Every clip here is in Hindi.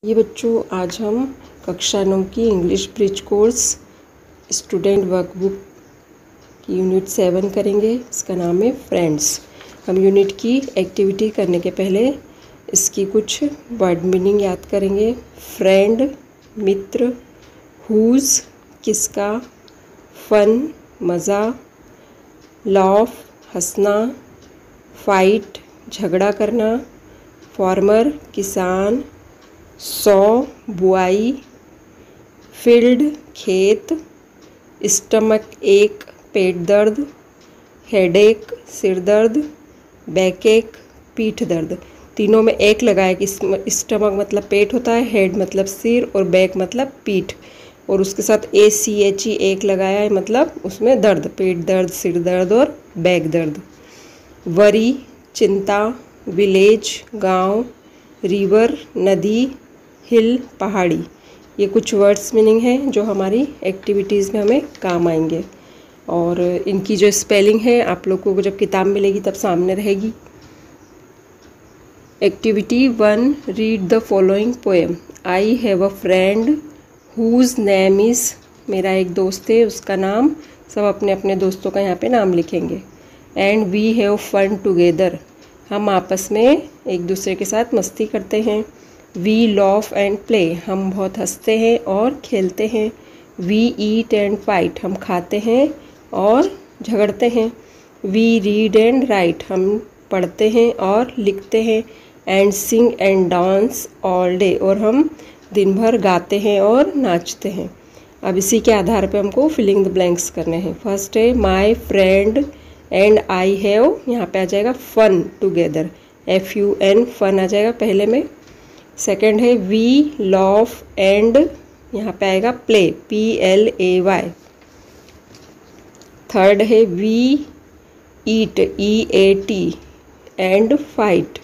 ये बच्चों, आज हम कक्षा 9 की English bridge course student workbook की यूनिट 7 करेंगे। इसका नाम है फ्रेंड्स। हम यूनिट की एक्टिविटी करने के पहले इसकी कुछ वर्ड मीनिंग याद करेंगे। फ्रेंड मित्र, हुज किसका, फन मज़ा, लाफ हंसना, फाइट झगड़ा करना, फार्मर किसान, सौ बुआई, फील्ड खेत, स्टमक एक पेट दर्द, हेडेक सिर दर्द, बैकएक पीठ दर्द। तीनों में एक लगाया कि स्टमक मतलब पेट होता है, हेड मतलब सिर और बैक मतलब पीठ, और उसके साथ ACHE एक लगाया है मतलब उसमें दर्द, पेट दर्द, सिर दर्द और बैक दर्द। वरी चिंता, विलेज गांव, रिवर नदी, हिल पहाड़ी। ये कुछ वर्ड्स मीनिंग हैं जो हमारी एक्टिविटीज़ में हमें काम आएंगे, और इनकी जो स्पेलिंग है आप लोगों को जब किताब मिलेगी तब सामने रहेगी। Activity 1, read the following poem. I have a friend whose name is, मेरा एक दोस्त है उसका नाम, सब अपने अपने दोस्तों का यहाँ पे नाम लिखेंगे। And we have fun together, हम आपस में एक दूसरे के साथ मस्ती करते हैं। वी लॉफ एंड प्ले, हम बहुत हंसते हैं और खेलते हैं। वी ईट एंड फाइट, हम खाते हैं और झगड़ते हैं। वी रीड एंड राइट, हम पढ़ते हैं और लिखते हैं। And Singh and dance all day, और हम दिन भर गाते हैं और नाचते हैं। अब इसी के आधार पे हमको फिलिंग द ब्लैंक्स करने हैं। फर्स्ट है my friend and I have, यहाँ पे आ जाएगा फन टुगेदर, FUN फन आ जाएगा पहले में। सेकंड है वी लॉफ एंड, यहाँ पे आएगा प्ले, PLAY। थर्ड है we eat, EAT and fight.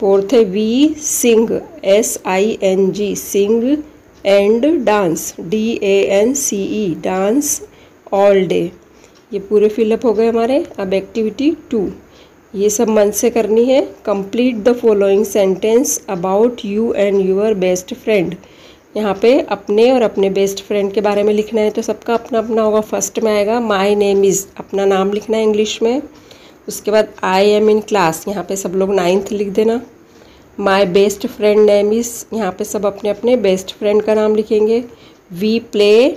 Fourth है we sing, SING sing and dance, DANCE dance all day. ये पूरे फिलअप हो गए हमारे। अब एक्टिविटी 2, ये सब मन से करनी है। Complete the following sentence about you and your best friend. यहाँ पे अपने और अपने बेस्ट फ्रेंड के बारे में लिखना है, तो सबका अपना अपना होगा। फर्स्ट में आएगा माई नेम इज़, अपना नाम लिखना है इंग्लिश में। उसके बाद आई एम इन क्लास, यहाँ पे सब लोग 9th लिख देना। My best friend name is, यहाँ पे सब अपने अपने बेस्ट फ्रेंड का नाम लिखेंगे। वी प्ले,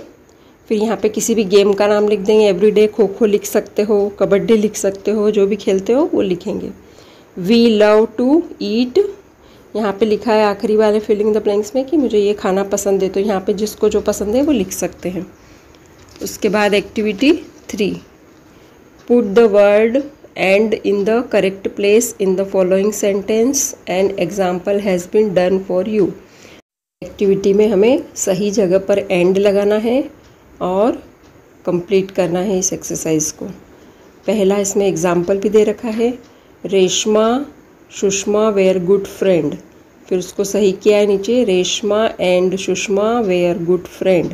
फिर यहाँ पे किसी भी गेम का नाम लिख देंगे। एवरीडे खो खो लिख सकते हो, कबड्डी लिख सकते हो, जो भी खेलते हो वो लिखेंगे। वी लव टू ईट, यहाँ पे लिखा है आखिरी वाले फिलिंग द ब्लैंक्स में कि मुझे ये खाना पसंद है, तो यहाँ पे जिसको जो पसंद है वो लिख सकते हैं। उसके बाद activity 3, put the word and in the correct place in the following sentence, an example has been done for you. Activity में हमें सही जगह पर एंड लगाना है और कंप्लीट करना है इस एक्सरसाइज को। पहला इसमें एग्जाम्पल भी दे रखा है, Reshma Sushma were good friend, फिर उसको सही किया है नीचे, Reshma and Sushma were good friend,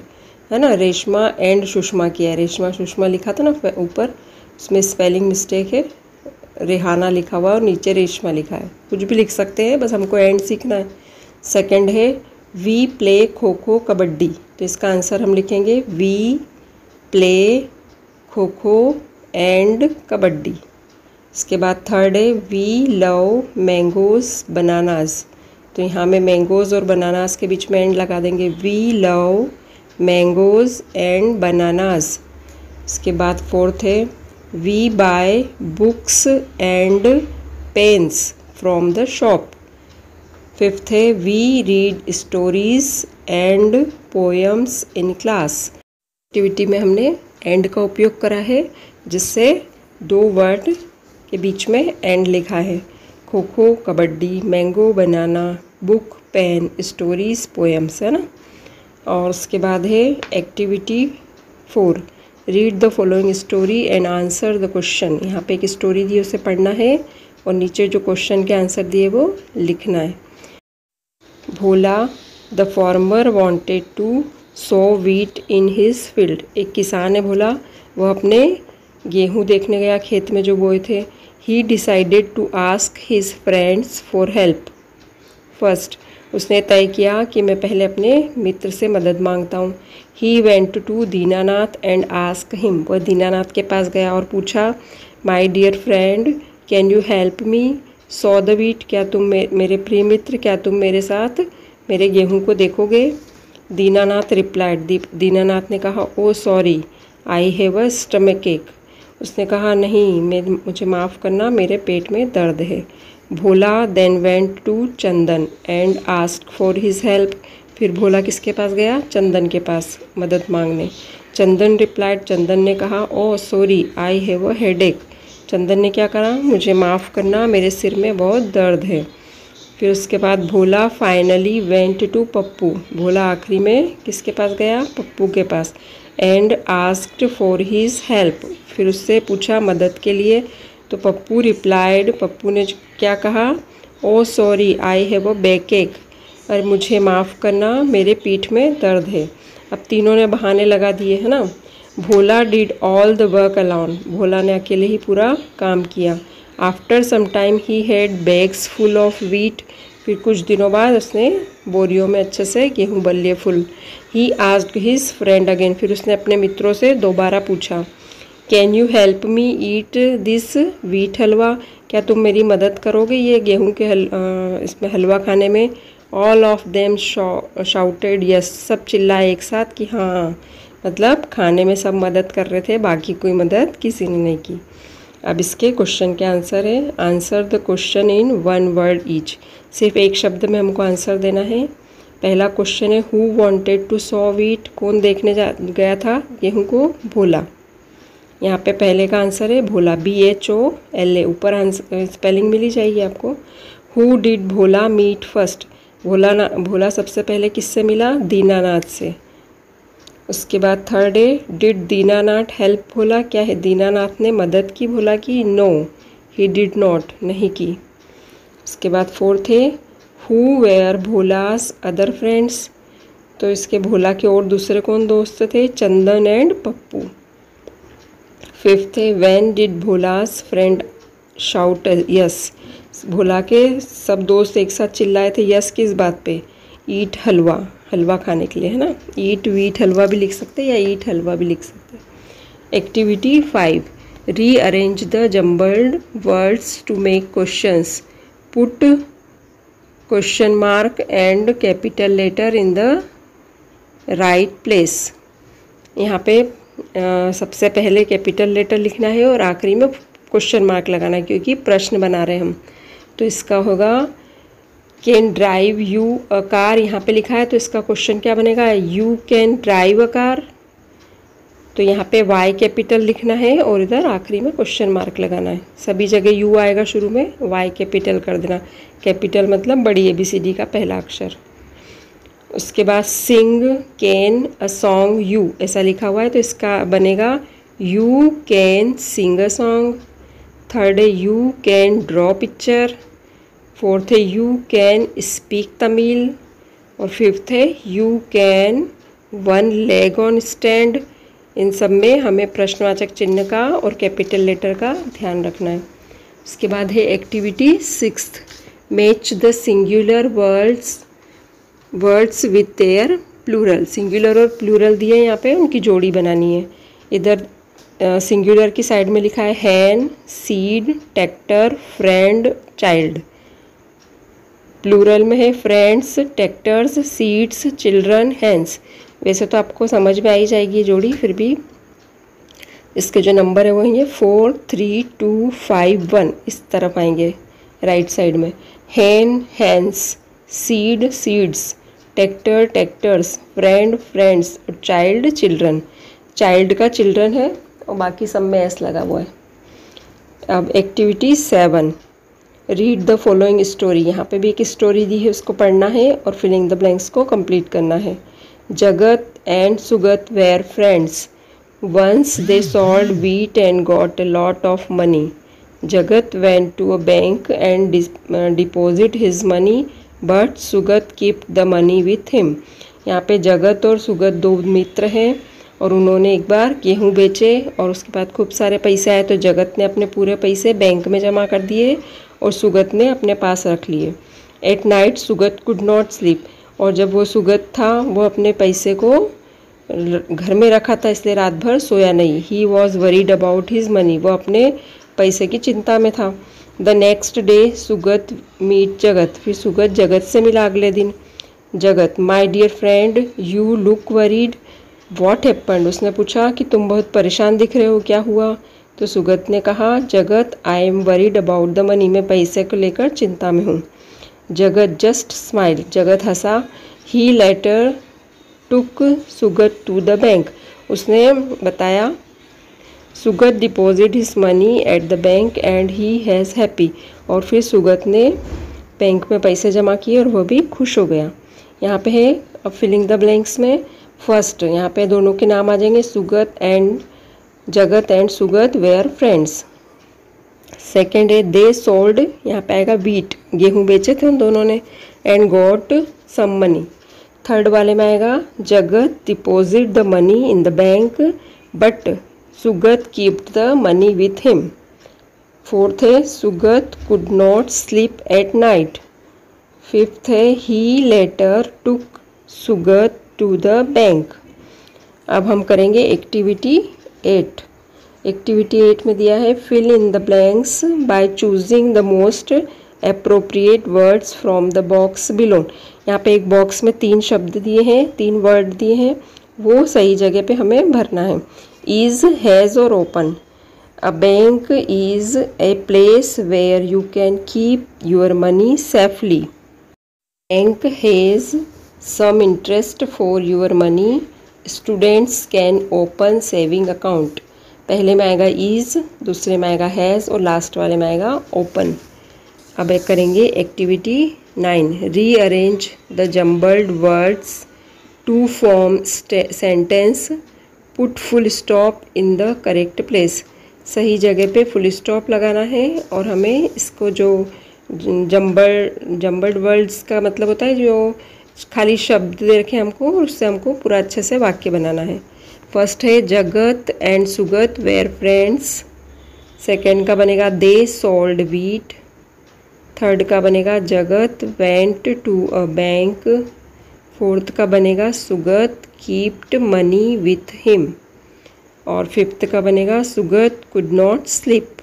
है ना। रेशमा एंड सुषमा किया है, रेशमा सुषमा लिखा था ना ऊपर, उसमें स्पेलिंग मिस्टेक है, रेहाना लिखा हुआ और नीचे रेशमा लिखा है। कुछ भी लिख सकते हैं, बस हमको एंड सीखना है। सेकंड है वी प्ले खो खो कबड्डी, तो इसका आंसर हम लिखेंगे we play kho kho and kabaddi. इसके बाद थर्ड है वी लव मैंगोज़ बनानाज, तो यहाँ में मैंगोज़ और बनानास के बीच में एंड लगा देंगे, we love mangoes and bananas. इसके बाद फोर्थ है we buy books and pens from the shop. Fifth है we read stories and poems in class. Activity में हमने एंड का उपयोग करा है, जिससे 2 वर्ड के बीच में एंड लिखा है, kho kho kabaddi, mango banana, book pen, stories poems, है ना। और उसके बाद है activity 4, read the following story and answer the question. यहाँ पे एक स्टोरी दी उसे पढ़ना है और नीचे जो क्वेश्चन के आंसर दिए वो लिखना है। Bhola the farmer wanted to sow wheat in his field, एक किसान है भोला, वो अपने गेहूँ देखने गया खेत में जो बोए थे। He decided to ask his friends for help. First, उसने तय किया कि मैं पहले अपने मित्र से मदद मांगता हूँ। He went to Dinanath and ask him, वह दीनानाथ के पास गया और पूछा, my dear friend can you help me sow the wheat, क्या तुम मेरे प्रिय मित्र, क्या तुम मेरे साथ मेरे गेहूँ को देखोगे? दीनानाथ रिप्लाइड, दीनानाथ ने कहा, oh sorry I have a stomach ache. उसने कहा, नहीं मुझे माफ़ करना, मेरे पेट में दर्द है। Bhola then went to Chandan and asked for his help, फिर भोला किसके पास गया? चंदन के पास मदद मांगने। चंदन रिप्लाइड, चंदन ने कहा, oh sorry I have a headache. Chandan ने क्या करा? मुझे माफ़ करना, मेरे सिर में बहुत दर्द है। फिर उसके बाद Bhola finally went to Pappu, Bhola आखिरी में किसके पास गया? पप्पू के पास। And asked for his help, फिर उससे पूछा मदद के लिए। तो पप्पू रिप्लाइड, पप्पू ने क्या कहा? Oh sorry I have a backache, अरे मुझे माफ़ करना, मेरे पीठ में दर्द है। अब तीनों ने बहाने लगा दिए है ना। Bhola did all the work alone, Bhola ने अकेले ही पूरा काम किया। After some time he had bags full of wheat, फिर कुछ दिनों बाद उसने बोरियों में अच्छे से गेहूँ भर लिए full. He asked his friend again, फिर उसने अपने मित्रों से दोबारा पूछा, can you help me eat this wheat halwa, क्या तुम मेरी मदद करोगे ये गेहूँ के इसमें हलवा खाने में? All of them shouted yes, सब चिल्लाए एक साथ कि हाँ, मतलब खाने में सब मदद कर रहे थे, बाकी कोई मदद किसी ने नहीं की। अब इसके क्वेश्चन के आंसर है, answer the question in one word each, सिर्फ एक शब्द में हमको आंसर देना है। पहला क्वेश्चन है, who wanted to saw wheat, कौन देखने गया था गेहूं को? भोला। यहाँ पे पहले का आंसर है भोला, BHOLA, ऊपर आंसर स्पेलिंग मिली जाएगी आपको। Who did Bhola meet first, Bhola सबसे पहले किससे मिला? दीनानाथ से। उसके बाद थर्ड है, डिड दीनानाथ हेल्प भोला, क्या है दीनानाथ ने मदद की भोला की? नो ही डिड नॉट, नहीं की। उसके बाद फोर्थ है, who were Bhola's other friends, तो इसके भोला के और दूसरे कौन दोस्त थे? चंदन एंड पप्पू। फिफ्थ है, when did Bhola's friend shout yes, Bhola के सब दोस्त एक साथ चिल्लाए थे यस किस बात पे? ईट हलवा, हलवा खाने के लिए है ना। ईट वीट हलवा भी लिख सकते हैं या ईट हलवा भी लिख सकते हैं। Activity 5, rearrange the jumbled words to make questions, put question mark and capital letter in the right place. यहाँ पे सबसे पहले कैपिटल लेटर लिखना है और आखिरी में क्वेश्चन मार्क लगाना है, क्योंकि प्रश्न बना रहे हैं हम। तो इसका होगा, can drive you a car, यहाँ पे लिखा है तो इसका क्वेश्चन क्या बनेगा? You can drive a car. तो यहाँ पे वाई कैपिटल लिखना है और इधर आखिरी में क्वेश्चन मार्क लगाना है। सभी जगह यू आएगा शुरू में, वाई कैपिटल कर देना। कैपिटल मतलब बड़ी ABCD का पहला अक्षर। उसके बाद sing can a song you, ऐसा लिखा हुआ है तो इसका बनेगा you can sing a song. Third है, you can draw picture. Fourth है, यू कैन स्पीक तमिल। और फिफ्थ है, you can one leg on stand. इन सब में हमें प्रश्नवाचक चिन्ह का और कैपिटल लेटर का ध्यान रखना है। उसके बाद है activity 6, match the singular words with their plural, singular और प्लूरल दिए यहाँ पे, उनकी जोड़ी बनानी है। इधर सिंगुलर की साइड में लिखा है hen, seed, tractor, friend, child. Plural में है friends, tractors, seeds, children, hens. वैसे तो आपको समझ में आई जाएगी जोड़ी, फिर भी इसके जो नंबर है वो हैं 4 3 2 5 1, इस तरफ आएंगे राइट साइड में। Hen, hens, seed, seeds, tractor, tractors, friend, friends, और चाइल्ड, चिल्ड्रन। चाइल्ड का चिल्ड्रन है और बाकी सब में एस लगा हुआ है। अब activity 7, read the following story, यहाँ पे भी एक स्टोरी दी है, उसको पढ़ना है और फिलिंग द ब्लैंक्स को कंप्लीट करना है। Jagat and Sugat were friends, once they sold wheat and got a lot of money. Jagat went to a bank and deposit his money, but Sugat kept the money with him. यहाँ पे जगत और सुगत दो मित्र हैं और उन्होंने एक बार गेहूँ बेचे और उसके बाद खूब सारे पैसे आए, तो जगत ने अपने पूरे पैसे बैंक में जमा कर दिए और सुगत ने अपने पास रख लिए। At night Sugat could not sleep, और जब वो सुगत था वो अपने पैसे को घर में रखा था इसलिए रात भर सोया नहीं। He was worried about his money, वो अपने पैसे की चिंता में था। The next day Sugat meet Jagat, फिर सुगत जगत से मिला अगले दिन। Jagat, my dear friend you look worried, what happened, उसने पूछा कि तुम बहुत परेशान दिख रहे हो, क्या हुआ। तो सुगत ने कहा, जगत I am worried about the money, मैं पैसे को लेकर चिंता में हूँ। जगत जस्ट स्माइल, जगत हंसा। He later took Sugat to the bank, उसने बताया Sugat deposit his money at the bank and he has happy, और फिर सुगत ने बैंक में पैसे जमा किए और वह भी खुश हो गया। यहाँ पे है अब फिलिंग द ब्लैंक्स में। फर्स्ट यहाँ पे दोनों के नाम आ जाएंगे, Sugat and Jagat and Sugat were friends. Second है दे सोल्ड, यहाँ पे आएगा व्हीट, गेहूँ बेचे थे उन दोनों ने, and got some money. Third वाले में आएगा Jagat deposit the money in the bank but Sugat keeped the money with him. Fourth है Sugat could not sleep at night. Fifth है he later took Sugat to the bank. अब हम करेंगे एक्टिविटी 8। एक्टिविटी 8 में दिया है fill in the blanks by choosing the most appropriate words from the box below. यहाँ पे एक बॉक्स में 3 शब्द दिए हैं, 3 वर्ड दिए हैं, वो सही जगह पे हमें भरना है। इज, हैज़ और open. A bank is a place where you can keep your money safely. Bank has some interest for your money. Students can open saving account. पहले में आएगा इज, दूसरे में आएगा हैज़ और लास्ट वाले में आएगा ओपन। अब एक करेंगे activity 9। Rearrange the jumbled words to form sentence, put full stop in the correct place. सही जगह पे फुल स्टॉप लगाना है और हमें इसको जो जम्बल्ड वर्ड्स का मतलब होता है जो खाली शब्द दे रखे हमको, उससे हमको पूरा अच्छे से वाक्य बनाना है। फर्स्ट है Jagat and Sugat were friends. Second का बनेगा दे सोल्ड व्हीट। थर्ड का बनेगा Jagat went to a bank. Fourth का बनेगा Sugat kept money with him. और फिफ्थ का बनेगा सुगत कुड नॉट स्लीप।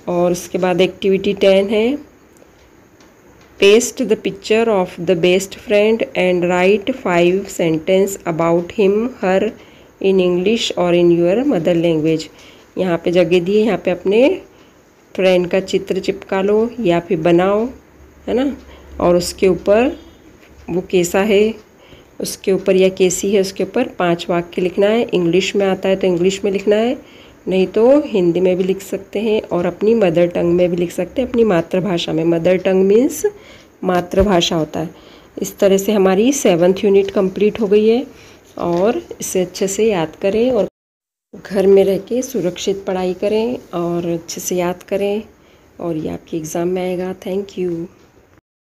और उसके बाद एक्टिविटी 10 है paste the picture of the best friend and right 5 sentence about him her in English और इन योर मदर लैंग्वेज। यहाँ पे जगह दी है, यहाँ पे अपने फ्रेंड का चित्र चिपका लो या फिर बनाओ, है ना, और उसके ऊपर वो कैसा है उसके ऊपर या कैसी है उसके ऊपर 5 वाक्य लिखना है। इंग्लिश में आता है तो इंग्लिश में लिखना है, नहीं तो हिंदी में भी लिख सकते हैं और अपनी मदर टंग में भी लिख सकते हैं, अपनी मातृभाषा में। मदर टंग मीन्स मातृभाषा होता है। इस तरह से हमारी 7th यूनिट कंप्लीट हो गई है और इसे अच्छे से याद करें और घर में रह के सुरक्षित पढ़ाई करें और अच्छे से याद करें और ये आपके एग्ज़ाम में आएगा। Thank you.